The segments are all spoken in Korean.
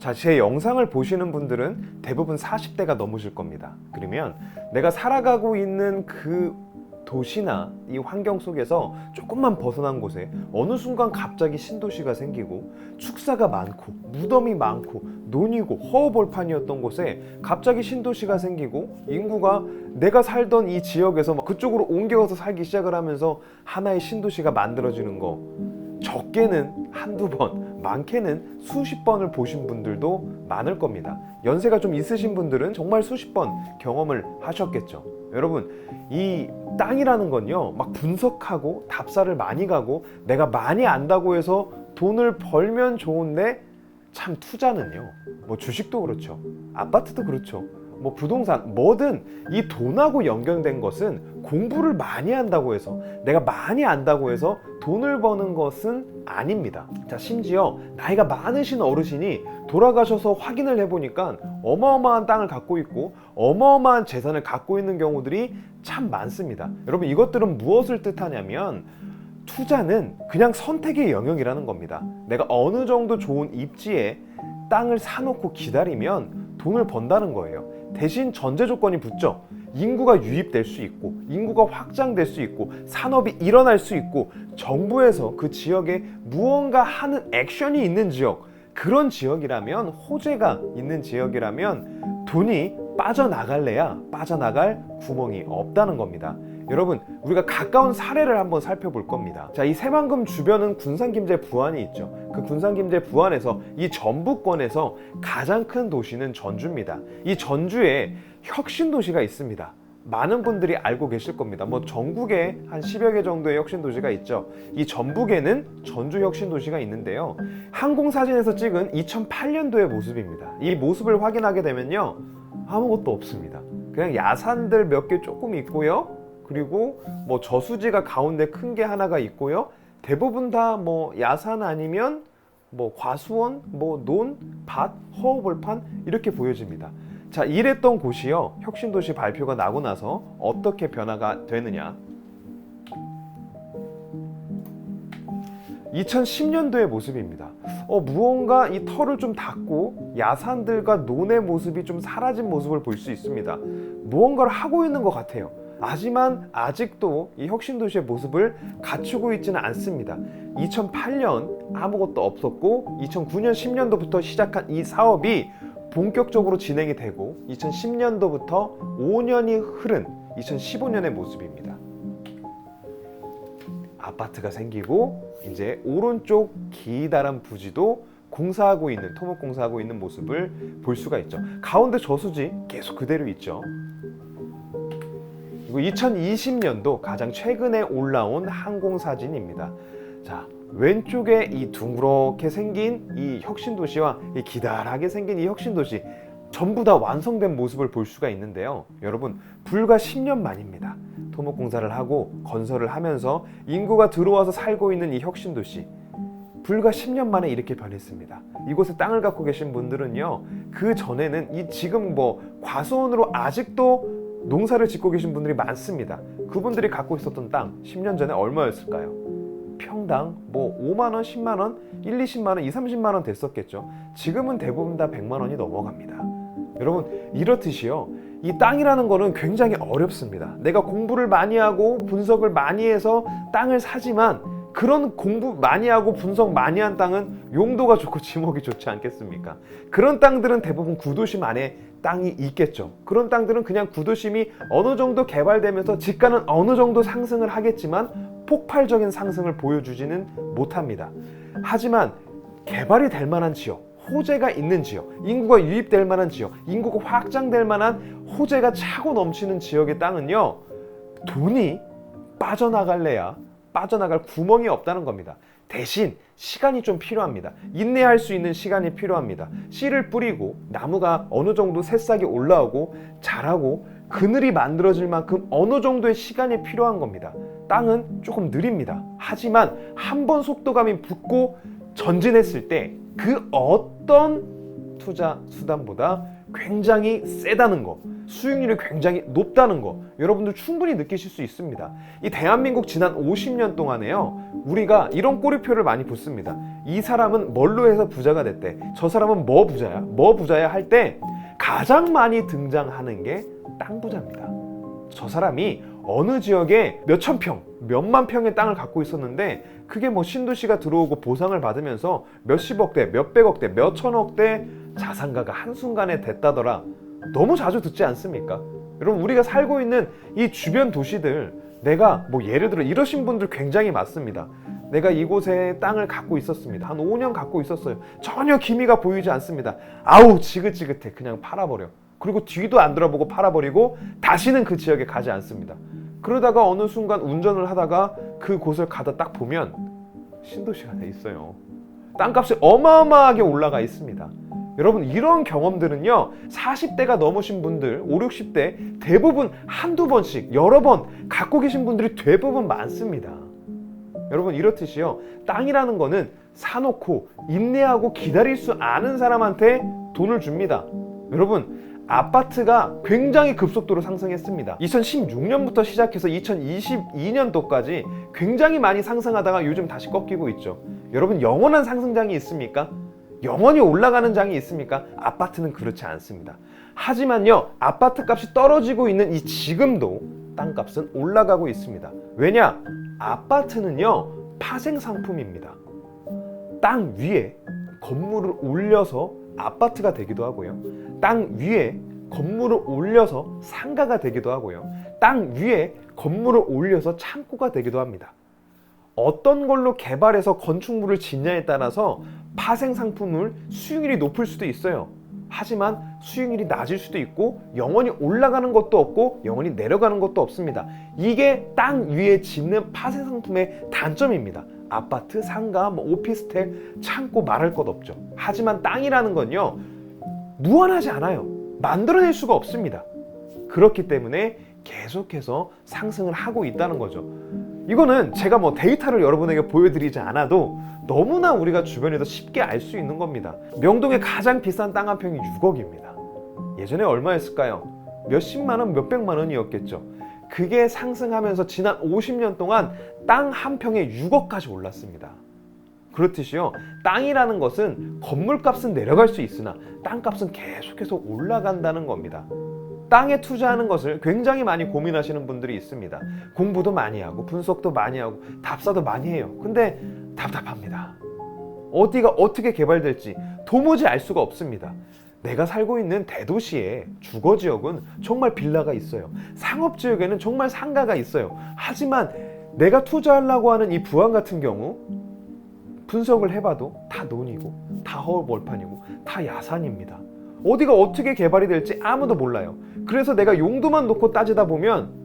자, 제 영상을 보시는 분들은 대부분 40대가 넘으실 겁니다. 그러면 내가 살아가고 있는 그 도시나 이 환경 속에서 조금만 벗어난 곳에 어느 순간 갑자기 신도시가 생기고 축사가 많고 무덤이 많고 논이고 허허벌판이었던 곳에 갑자기 신도시가 생기고 인구가 내가 살던 이 지역에서 그쪽으로 옮겨가서 살기 시작을 하면서 하나의 신도시가 만들어지는 거, 적게는 한두 번, 많게는 수십 번을 보신 분들도 많을 겁니다. 연세가 좀 있으신 분들은 정말 수십 번 경험을 하셨겠죠. 여러분, 이 땅이라는 건요, 막 분석하고 답사를 많이 가고 내가 많이 안다고 해서 돈을 벌면 좋은데, 참 투자는요, 뭐 주식도 그렇죠, 아파트도 그렇죠, 뭐 부동산, 뭐든 이 돈하고 연결된 것은 공부를 많이 한다고 해서, 내가 많이 안다고 해서 돈을 버는 것은 아닙니다. 자, 심지어 나이가 많으신 어르신이 돌아가셔서 확인을 해보니까 어마어마한 땅을 갖고 있고 어마어마한 재산을 갖고 있는 경우들이 참 많습니다. 여러분, 이것들은 무엇을 뜻하냐면 투자는 그냥 선택의 영역이라는 겁니다. 내가 어느 정도 좋은 입지에 땅을 사놓고 기다리면 돈을 번다는 거예요. 대신 전제 조건이 붙죠. 인구가 유입될 수 있고 인구가 확장될 수 있고 산업이 일어날 수 있고 정부에서 그 지역에 무언가 하는 액션이 있는 지역, 그런 지역이라면, 호재가 있는 지역이라면 돈이 빠져나갈래야 빠져나갈 구멍이 없다는 겁니다. 여러분, 우리가 가까운 사례를 한번 살펴볼 겁니다. 자, 이 새만금 주변은 군산김제 부안이 있죠. 그 군산김제 부안에서 이 전북권에서 가장 큰 도시는 전주입니다. 이 전주에 혁신도시가 있습니다. 많은 분들이 알고 계실 겁니다. 뭐 전국에 한 10여 개 정도의 혁신도시가 있죠. 이 전북에는 전주 혁신도시가 있는데요, 항공사진에서 찍은 2008년도의 모습입니다. 이 모습을 확인하게 되면요, 아무것도 없습니다. 그냥 야산들 몇 개 조금 있고요, 그리고 뭐 저수지가 가운데 큰 게 하나가 있고요, 대부분 다 뭐 야산 아니면 뭐 과수원, 뭐 논, 밭, 허허벌판 이렇게 보여집니다. 자, 이랬던 곳이요, 혁신도시 발표가 나고 나서 어떻게 변화가 되느냐. 2010년도의 모습입니다. 무언가 이 털을 좀 닦고 야산들과 논의 모습이 좀 사라진 모습을 볼 수 있습니다. 무언가를 하고 있는 것 같아요. 하지만 아직도 이 혁신도시의 모습을 갖추고 있지는 않습니다. 2008년 아무것도 없었고 2009년 10년도부터 시작한 이 사업이 본격적으로 진행이 되고 2010년도부터 5년이 흐른 2015년의 모습입니다. 아파트가 생기고 이제 오른쪽 기다란 부지도 공사하고 있는, 토목공사하고 있는 모습을 볼 수가 있죠. 가운데 저수지 계속 그대로 있죠. 그리고 2020년도 가장 최근에 올라온 항공사진입니다. 자, 왼쪽에 이 둥그렇게 생긴 이 혁신도시와 이 기다랗게 생긴 이 혁신도시 전부 다 완성된 모습을 볼 수가 있는데요, 여러분, 불과 10년 만입니다. 토목공사를 하고 건설을 하면서 인구가 들어와서 살고 있는 이 혁신도시, 불과 10년 만에 이렇게 변했습니다. 이곳에 땅을 갖고 계신 분들은요, 그 전에는 이 지금 뭐 과수원으로 아직도 농사를 짓고 계신 분들이 많습니다. 그분들이 갖고 있었던 땅 10년 전에 얼마였을까요? 평당 뭐 5만원, 10만원, 1, 20만원, 2, 30만원 됐었겠죠. 지금은 대부분 다 100만원이 넘어갑니다. 여러분, 이렇듯이요, 이 땅이라는 거는 굉장히 어렵습니다. 내가 공부를 많이 하고 분석을 많이 해서 땅을 사지만, 그런 공부 많이 하고 분석 많이 한 땅은 용도가 좋고 지목이 좋지 않겠습니까? 그런 땅들은 대부분 구도심 안에 땅이 있겠죠. 그런 땅들은 그냥 구도심이 어느 정도 개발되면서 지가는 어느 정도 상승을 하겠지만 폭발적인 상승을 보여주지는 못합니다. 하지만 개발이 될 만한 지역, 호재가 있는 지역, 인구가 유입될 만한 지역, 인구가 확장될 만한 호재가 차고 넘치는 지역의 땅은요, 돈이 빠져나갈래야 빠져나갈 구멍이 없다는 겁니다. 대신 시간이 좀 필요합니다. 인내할 수 있는 시간이 필요합니다. 씨를 뿌리고 나무가 어느 정도 새싹이 올라오고 자라고 그늘이 만들어질 만큼 어느 정도의 시간이 필요한 겁니다. 땅은 조금 느립니다. 하지만 한번 속도감이 붙고 전진했을 때 그 어떤 투자 수단보다 굉장히 세다는 거, 수익률이 굉장히 높다는 거 여러분들 충분히 느끼실 수 있습니다. 이 대한민국 지난 50년 동안에요, 우리가 이런 꼬리표를 많이 붙습니다. 이 사람은 뭘로 해서 부자가 됐대, 저 사람은 뭐 부자야 할 때 가장 많이 등장하는 게 땅 부자입니다. 저 사람이 어느 지역에 몇천 평, 몇만 평의 땅을 갖고 있었는데 그게 뭐 신도시가 들어오고 보상을 받으면서 몇십억대, 몇백억대, 몇천억대 자산가가 한순간에 됐다더라. 너무 자주 듣지 않습니까? 여러분, 우리가 살고 있는 이 주변 도시들, 내가 뭐 예를 들어 이러신 분들 굉장히 많습니다. 내가 이곳에 땅을 갖고 있었습니다. 한 5년 갖고 있었어요. 전혀 기미가 보이지 않습니다. 아우 지긋지긋해. 그냥 팔아버려. 그리고 뒤도 안 돌아보고 팔아버리고 다시는 그 지역에 가지 않습니다. 그러다가 어느 순간 운전을 하다가 그 곳을 가다 딱 보면 신도시가 돼 있어요. 땅값이 어마어마하게 올라가 있습니다. 여러분, 이런 경험들은요 40대가 넘으신 분들, 5, 60대 대부분 한두 번씩 여러 번 갖고 계신 분들이 대부분 많습니다. 여러분, 이렇듯이요 땅이라는 거는 사놓고 인내하고 기다릴 수 아는 사람한테 돈을 줍니다. 여러분, 아파트가 굉장히 급속도로 상승했습니다. 2016년부터 시작해서 2022년도까지 굉장히 많이 상승하다가 요즘 다시 꺾이고 있죠. 여러분, 영원한 상승장이 있습니까? 영원히 올라가는 장이 있습니까? 아파트는 그렇지 않습니다. 하지만요, 아파트 값이 떨어지고 있는 이 지금도 땅값은 올라가고 있습니다. 왜냐? 아파트는요 파생 상품입니다. 땅 위에 건물을 올려서 아파트가 되기도 하고요, 땅 위에 건물을 올려서 상가가 되기도 하고요, 땅 위에 건물을 올려서 창고가 되기도 합니다. 어떤 걸로 개발해서 건축물을 짓냐에 따라서 파생 상품을 수익률이 높을 수도 있어요. 하지만 수익률이 낮을 수도 있고 영원히 올라가는 것도 없고 영원히 내려가는 것도 없습니다. 이게 땅 위에 짓는 파생 상품의 단점입니다. 아파트, 상가, 뭐 오피스텔, 창고 말할 것 없죠. 하지만 땅이라는 건요 무한하지 않아요. 만들어낼 수가 없습니다. 그렇기 때문에 계속해서 상승을 하고 있다는 거죠. 이거는 제가 뭐 데이터를 여러분에게 보여드리지 않아도 너무나 우리가 주변에서 쉽게 알 수 있는 겁니다. 명동의 가장 비싼 땅 한 평이 6억입니다. 예전에 얼마였을까요? 몇십만 원, 몇백만 원이었겠죠. 그게 상승하면서 지난 50년 동안 땅 한 평에 6억까지 올랐습니다. 그렇듯이요, 땅이라는 것은 건물값은 내려갈 수 있으나 땅값은 계속해서 올라간다는 겁니다. 땅에 투자하는 것을 굉장히 많이 고민하시는 분들이 있습니다. 공부도 많이 하고 분석도 많이 하고 답사도 많이 해요. 근데 답답합니다. 어디가 어떻게 개발될지 도무지 알 수가 없습니다. 내가 살고 있는 대도시의 주거지역은 정말 빌라가 있어요. 상업지역에는 정말 상가가 있어요. 하지만 내가 투자하려고 하는 이 부안 같은 경우 분석을 해봐도 다 논이고 다 허울벌판이고 다 야산입니다. 어디가 어떻게 개발이 될지 아무도 몰라요. 그래서 내가 용도만 놓고 따지다 보면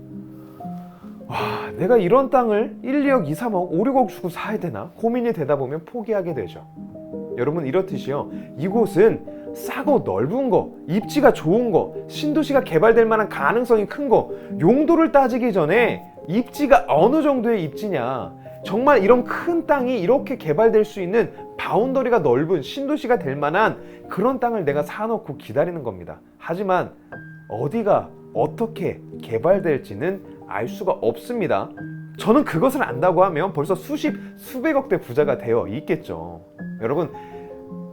와, 내가 이런 땅을 1, 2억, 2, 3억, 5, 6억 주고 사야 되나 고민이 되다 보면 포기하게 되죠. 여러분, 이렇듯이요, 이곳은 싸고 넓은 거, 입지가 좋은 거, 신도시가 개발될 만한 가능성이 큰 거, 용도를 따지기 전에 입지가 어느 정도의 입지냐, 정말 이런 큰 땅이 이렇게 개발될 수 있는 바운더리가 넓은 신도시가 될 만한 그런 땅을 내가 사놓고 기다리는 겁니다. 하지만 어디가 어떻게 개발될지는 알 수가 없습니다. 저는 그것을 안다고 하면 벌써 수백억대 부자가 되어 있겠죠. 여러분,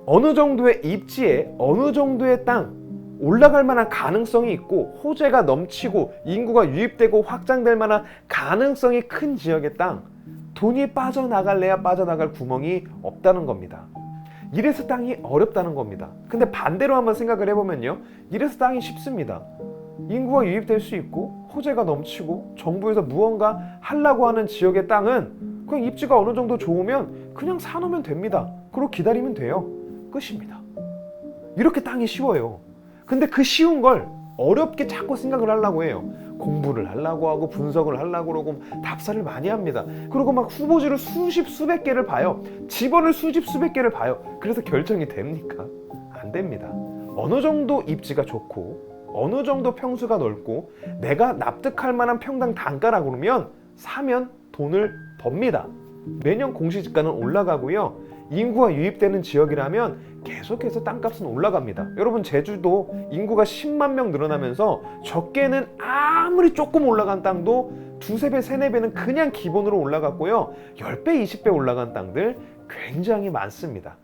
어느 정도의 입지에 어느 정도의 땅, 올라갈 만한 가능성이 있고 호재가 넘치고 인구가 유입되고 확장될 만한 가능성이 큰 지역의 땅, 돈이 빠져나갈래야 빠져나갈 구멍이 없다는 겁니다. 이래서 땅이 어렵다는 겁니다. 근데 반대로 한번 생각을 해보면요, 이래서 땅이 쉽습니다. 인구가 유입될 수 있고 호재가 넘치고 정부에서 무언가 하려고 하는 지역의 땅은 그냥 입지가 어느 정도 좋으면 그냥 사놓으면 됩니다. 그리고 기다리면 돼요. 끝입니다. 이렇게 땅이 쉬워요. 근데 그 쉬운 걸 어렵게 자꾸 생각을 하려고 해요. 공부를 하려고 하고 분석을 하려고 그러고 답사를 많이 합니다. 그리고 막 후보지를 수백 개를 봐요. 집원을 수백 개를 봐요. 그래서 결정이 됩니까? 안 됩니다. 어느 정도 입지가 좋고 어느 정도 평수가 넓고 내가 납득할 만한 평당 단가라고 그러면 사면 돈을 법니다. 매년 공시지가는 올라가고요, 인구가 유입되는 지역이라면 계속해서 땅값은 올라갑니다. 여러분, 제주도 인구가 10만 명 늘어나면서 적게는 아무리 조금 올라간 땅도 두세 배, 세네 배는 그냥 기본으로 올라갔고요. 10배, 20배 올라간 땅들 굉장히 많습니다.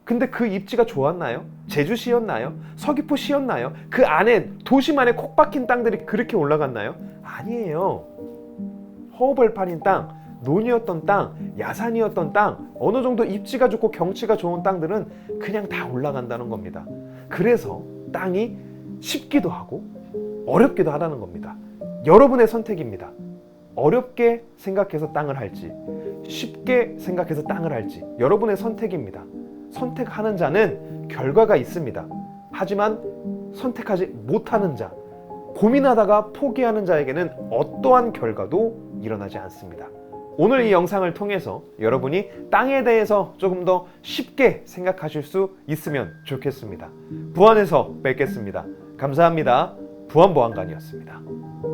근데 그 입지가 좋았나요? 제주시였나요? 서귀포시였나요? 그 안에, 도심 안에 콕 박힌 땅들이 그렇게 올라갔나요? 아니에요. 허허벌판인 땅, 논이었던 땅, 야산이었던 땅, 어느 정도 입지가 좋고 경치가 좋은 땅들은 그냥 다 올라간다는 겁니다. 그래서 땅이 쉽기도 하고 어렵기도 하다는 겁니다. 여러분의 선택입니다. 어렵게 생각해서 땅을 할지, 쉽게 생각해서 땅을 할지 여러분의 선택입니다. 선택하는 자는 결과가 있습니다. 하지만 선택하지 못하는 자, 고민하다가 포기하는 자에게는 어떠한 결과도 일어나지 않습니다. 오늘 이 영상을 통해서 여러분이 땅에 대해서 조금 더 쉽게 생각하실 수 있으면 좋겠습니다. 부안에서 뵙겠습니다. 감사합니다. 부안보안관이었습니다.